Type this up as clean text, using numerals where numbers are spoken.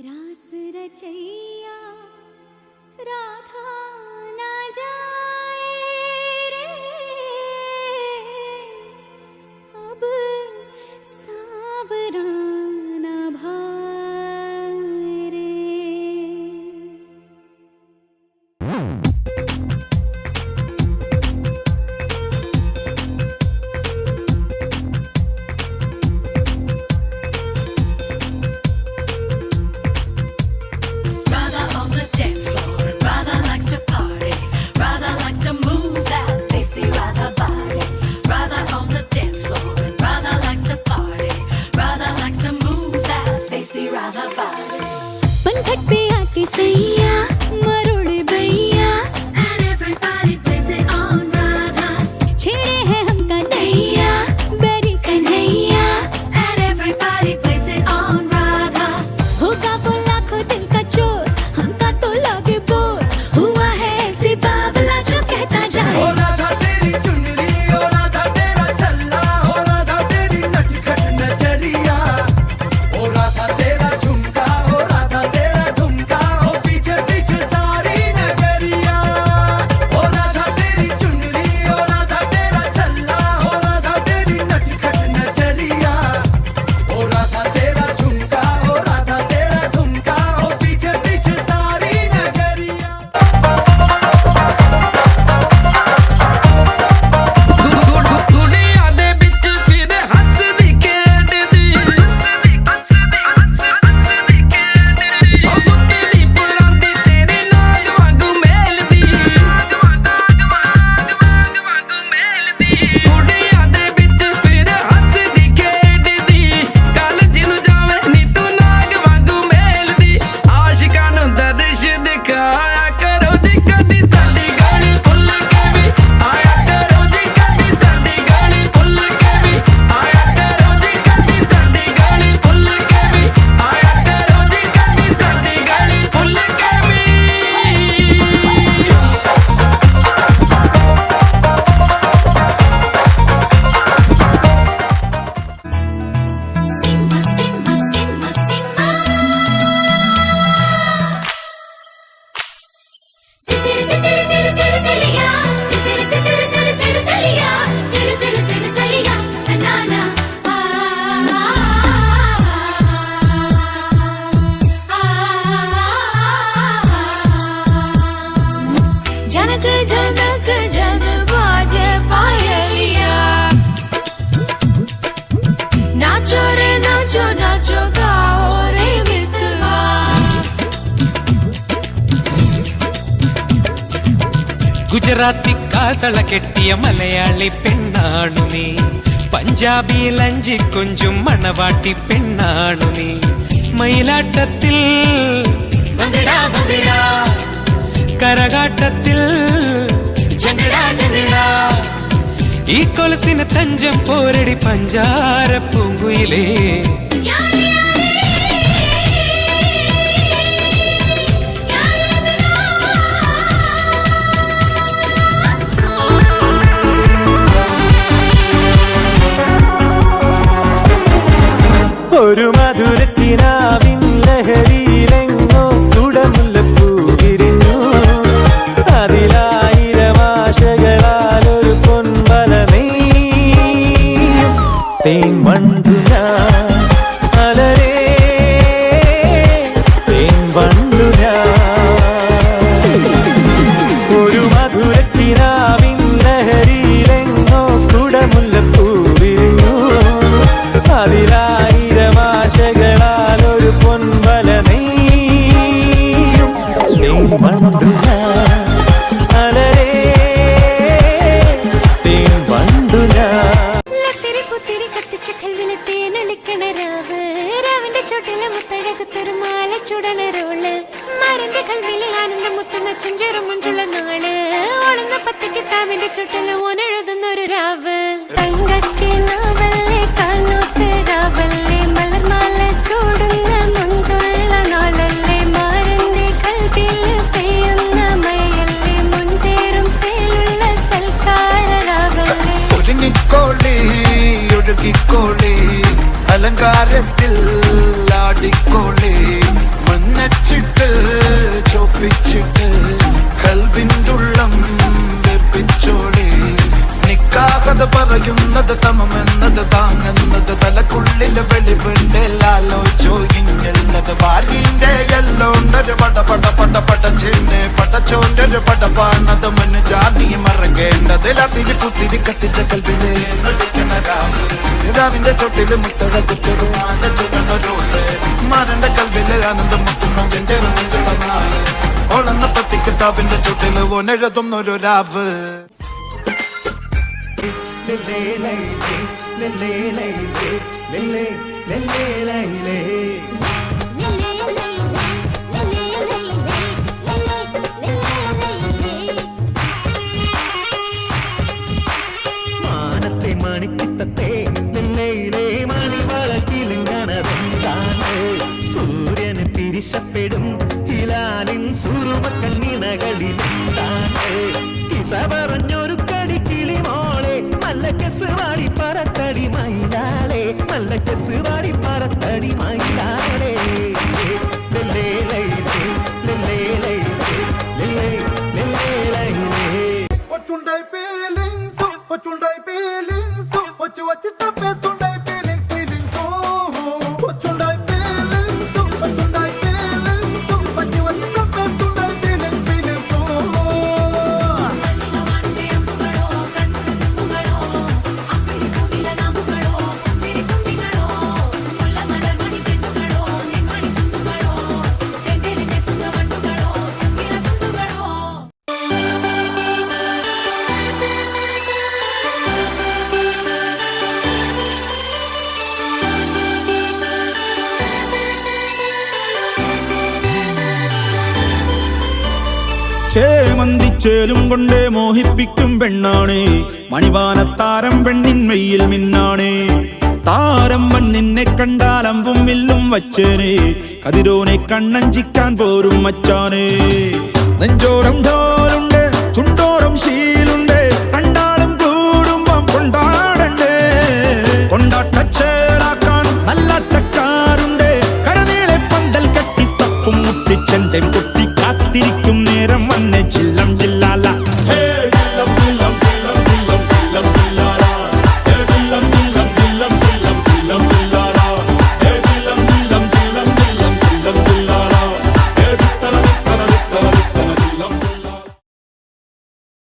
रास रचैया राधा न जाए रे, अब सावरा न भाए रे। पंखट पे आके सैया मरोड़े भैया, and everybody blames it on Radha. छेड़े हैं हमका नैया बेरी Kanhaiya, and everybody blames it on Radha. होगा वो लाखों दिल का चोर, हमका तो लगे बोर, हुआ है ऐसे बावला जो कहता जाए। ओ राधा तेरी चुनरी, ओ राधा तेरा छल्ला, ओ राधा तेरी नटखट नजरिया, ओ राधा तेरा झुमका, ओ राधा तेरा ठुमका, ओ पीछे पीछे सारी नगरिया। ओ राधा तेरी चुनरी, ओ राधा तेरा छल्ला, ओ राधा तेरी नटखट नजरिया, ओ राधा तेरा झुमका, ओ राधा तेरा ठुमका, ओ पीछे पीछे सारी नगरिया। दुनिया दे विच फिर हंसदी खेडदी, ओ गुत्ती परांदी तेरे नाग वांगू मेलदी, दुनिया दे विच फिर हंसदी खेडदी, कल जिनु जावे नी तू नाग वांगू मेलदी। आशिकां नूं दर्श दिखाया करो जी कदी साडी गली भुल के भी आया करो जी कदी साडी गली भुल के भी आया करो जी कदी साडी गली भुल के भी आया करो जी कदी साडी गली भुल के भी। सिम्हा सिम्हा सिम्हा सिम्हा चिचिर चिचिर चिर चिर चलिया, चिचिर चिचिर चिर चिर चलिया, चिर चिर चिर चलिया नाना जनक जनक जन बाजे पायलिया, नाचो रे नाचो नाचो गाओ रे मितवा। ഗുജറാത്തി കാതള കെട്ടിയ മലയാളി പെണ്ണാണു നീ, പഞ്ചാബി ലഞ്ചി കൊഞ്ചും മണവാട്ടി പെണ്ണാണു നീ. മയിലാട്ടത്തിൽ ഭംഗിടാ ഭംഗിടാ കരകാട്ടത്തിൽ ജംഗിടാ ജംഗിടാ, ഈ കൊലസിന് തഞ്ചം പോരടി പഞ്ചാര പൂങ്കുയിലേ. യാരേ ഒരു മധുരത്തിനാവിൻ ലഹരിയിലെങ്ങോ കുടമുല്ലപ്പൂ വിരിഞ്ഞു, അതിലായിരം ആശകളാൽ ഒരു പൊൻവല നെയ്യും തേൻ വണ്ടു ഞാൻ അലരേ, തേൻ വണ്ടു ഞാൻ. ഒരു മധുരത്തിനാവിൻ ലഹരിയിലെങ്ങോ കുടമുല്ലപ്പൂ വിരിഞ്ഞു, അതിലായിരം ആശകളാൽ ഒരു പൊൻവല നെയ്യും തേൻ വണ്ടു ഞാൻ അലരേ, തേൻ വണ്ടു ഞാൻ. ലക്ഷ്മി പുത്തിരി കത്തിച്ച കൽവിലെ തേനൊലിക്കണ രാവ്, രാവിന്റെ ചോട്ടിലെ മുത്തഴകുത്തൊരു മാല ചുടണ റോള്, മാറിന്റെ കൽവിലെ ആനന്ദം മുത്തുന്ന ചെഞ്ചേറും മുഞ്ചുള്ള നാള്, ഓളുന്ന പത്ത് കിതാബിന്റെ ചുട്ടില് ഓനെഴുതുന്നൊരു രാവ്. തങ്കക്കിനാവല്ലേ കാലോത്ത് രാവല്ലേ, മലർമാല ചൂടുന്ന മുണ്ടുള്ള നാളല്ലേ, മാറിന്റെ കൽവില് പെയ്യുന്ന മയല്ലേ, മുഞ്ചേറും ചേലുള്ള സൽക്കാര രാവല്ലേ. ഒരുങ്ങിക്കോളി ഒഴുകിക്കോളി അലങ്കാരത്തിൽ ആടിക്കോളി, മഞ്ഞച്ചിട്ട് ചോപ്പിച്ചിട്ട് കൽവിൻ്റുള്ളം വെപ്പിച്ചോളി നിക്കാഹത് പറയുന്നത് സമമെന്നത് താങ്ങുന്നത് തലക്കുള്ളില് വെളിവുണ്ടല്ലോ ഇങ്ങുള്ളത് ഭാര്യന്റെ എല്ലോണ്ടൊരു പടച്ചിന്റെ പടച്ചോന്റെ പടപ്പാണത് മുന്ന് ജാതി മറക്കേണ്ടത് അതിരി പുത്തിരി കത്തിച്ച കൽവിലെ രാവിന്റെ ചൊട്ടില് മുത്തട കുറ്റൊരു ചുടണൊരുണ്ട് മരന്റെ കൽവില് ആനന്ദം മുത്തുമ്പം ചെഞ്ചെറുള്ള നാള് ഓളന്ന പത്തി കിതാബിന്റെ ചുട്ടില് ഓനെഴുതുന്നൊരു രാവ് മാനത്തെ മണിക്കിട്ടത്തെ നെല്ലയിലെ മണിവളക്കിലിങ്ങണതെന്താണ് സൂര്യന് തിരിശപ്പെടും ഹിലാലിൻ സുറുമക്കണ്ണിണകളിലെന്താണ് കിസ പറഞ്ഞൊരു കടി കിളിമോളെ നല്ല കെസ് വാടി പറത്തടി മയിലാളെ നല്ല കെസ് വാടി പറത്തടി മയിലാളെ ചേമന്തിച്ചേലും കൊണ്ടേ മോഹിപ്പിക്കും പെണ്ണാണ് മണിവാനത്താരം പെണ്ണിന്മയിൽ മിന്നാണ് താരം വൻ നിന്നെ കണ്ടാൽ അമ്പും വില്ലും വച്ചേനെ കതിരോനെ കണ്ണഞ്ചിക്കാൻ പോരും മച്ചാനെ നെഞ്ചോരം